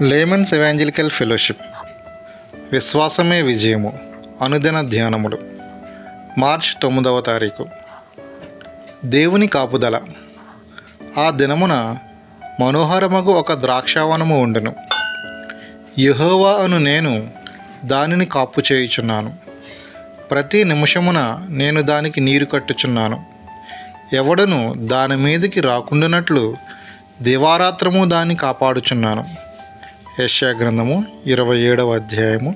Layman's evangelical fellowship విశ్వాసమే విజయము అనుదిన ధ్యానములు March 9వ తారీఖు. దేవుని కాపుదల. ఆ దినమున మనోహరమగు ఒక ద్రాక్షావనము ఉండెను. యెహోవా అను నేను దానిని కాపు చేయుచున్నాను. ప్రతి నిమిషమున నేను దానికి నీరు కట్టుచున్నాను. ఎవడను దాని మీదికి రాకుండానట్లు దివారాత్రము దాన్ని కాపాడుచున్నాను. యెషయా గ్రంథము 27వ అధ్యాయము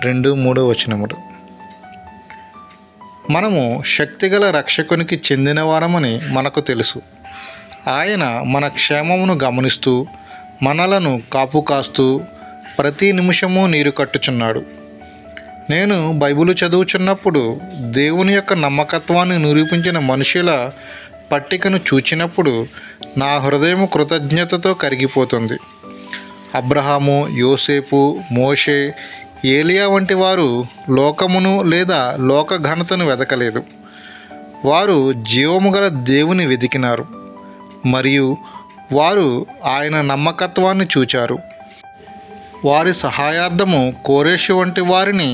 2-3 వచనములు. మనము శక్తిగల రక్షకునికి చెందిన వారమని మనకు తెలుసు. ఆయన మన క్షేమమును గమనిస్తూ మనలను కాపు కాస్తూ ప్రతి నిమిషము నీరు కట్టుచున్నాడు. నేను బైబిలు చదువుచున్నప్పుడు దేవుని యొక్క నమ్మకత్వాన్ని నిరూపించిన మనుషుల పట్టికను చూచినప్పుడు నా హృదయం కృతజ్ఞతతో కరిగిపోతుంది. అబ్రహాము, యోసేపు, మోషే, ఏలియా వంటి వారు లోకమును లేదా లోక ఘనతను వెదకలేదు. వారు జీవము గల దేవుని వెదికినారు మరియు వారు ఆయన నమ్మకత్వాన్ని చూచారు. వారి సహాయార్థము కోరేషు వంటి వారిని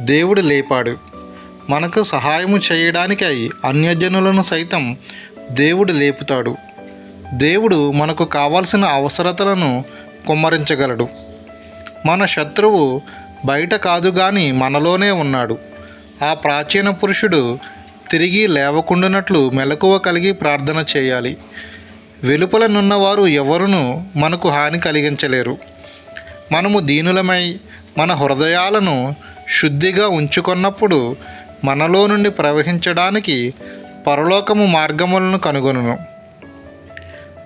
దేవుడు లేపాడు. మనకు సహాయము చేయడానికై అన్యజనులను సైతం దేవుడు లేపుతాడు. దేవుడు మనకు కావలసిన అవసరతలను కుమ్మరించగలడు. మన శత్రువు బయట కాదు గాని మనలోనే ఉన్నాడు. ఆ ప్రాచీన పురుషుడు తిరిగి లేవకుండానట్లు మెలకువ కలిగి ప్రార్థన చేయాలి. వెలుపలనున్నవారు ఎవరునూ మనకు హాని కలిగించలేరు. మనము దీనులమై మన హృదయాలను శుద్ధిగా ఉంచుకున్నప్పుడు మనలో నుండి ప్రవహించడానికి పరలోకము మార్గములను కనుగొనును.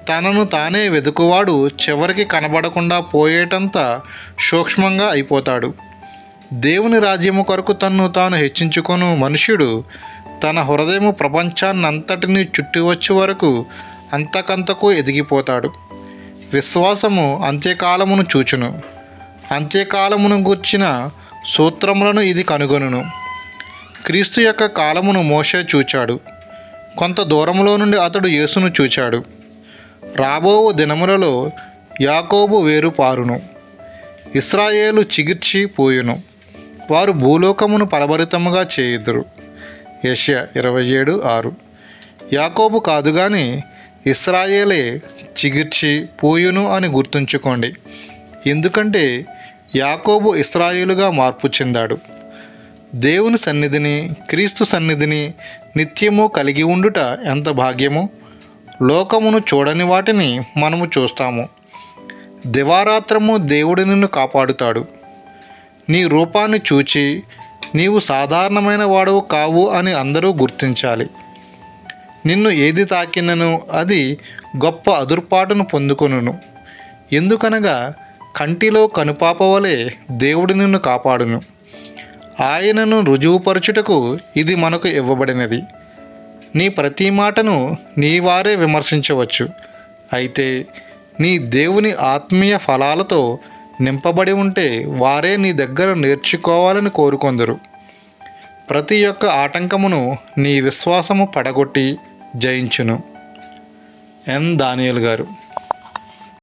తనను తానే వెతుకువాడు చివరికి కనబడకుండా పోయేటంత సూక్ష్మంగా అయిపోతాడు. దేవుని రాజ్యము కొరకు తన్ను తాను హెచ్చించుకొను మనుష్యుడు తన హృదయము ప్రపంచాన్నంతటినీ చుట్టివచ్చి వరకు అంతకంతకు ఎదిగిపోతాడు. విశ్వాసము అంత్యకాలమును చూచును. అంత్యకాలమును గూర్చిన సూత్రములను ఇది కనుగొనును. క్రీస్తు యొక్క కాలమును మోషే చూచాడు. కొంత దూరములో నుండి అతడు యేసును చూచాడు. రాబో దినములలో యాకోబు వేరు పారును, ఇశ్రాయేలు చిగిర్చి పోయును. వారు భూలోకమును ఫలభరితముగా చేయుదురు. యెషయా 27:6. యాకోబు కాదు గాని ఇశ్రాయేలే చిగిర్చి పోయును అని గుర్తుంచుకోండి. ఎందుకంటే యాకోబు ఇశ్రాయేలుగా మార్పు చెందాడు. దేవుని సన్నిధిని, క్రీస్తు సన్నిధిని నిత్యము కలిగి ఉండుట ఎంత భాగ్యము! లోకమును చూడని వాటిని మనము చూస్తాము. దివారాత్రము దేవుడు నిన్ను కాపాడుతాడు. నీ రూపాన్ని చూచి నీవు సాధారణమైన వాడవు కావు అని అందరూ గుర్తించాలి. నిన్ను ఏది తాకినను అది గొప్ప అదుర్పాటును పొందుకొనును. ఎందుకనగా కంటిలో కనుపాప వలె దేవుడు నిన్ను కాపాడును. ఆయనను రుజువుపరచుటకు ఇది మనకు ఇవ్వబడినది. నీ ప్రతి మాటను నీ వారే విమర్శించవచ్చు. అయితే నీ దేవుని ఆత్మీయ ఫలాలతో నింపబడి ఉంటే వారే నీ దగ్గర నేర్చుకోవాలని కోరుకొందరు. ప్రతి ఒక్క ఆటంకమును నీ విశ్వాసము పడగొట్టి జయించును. ఎన్ దానియేలు గారు.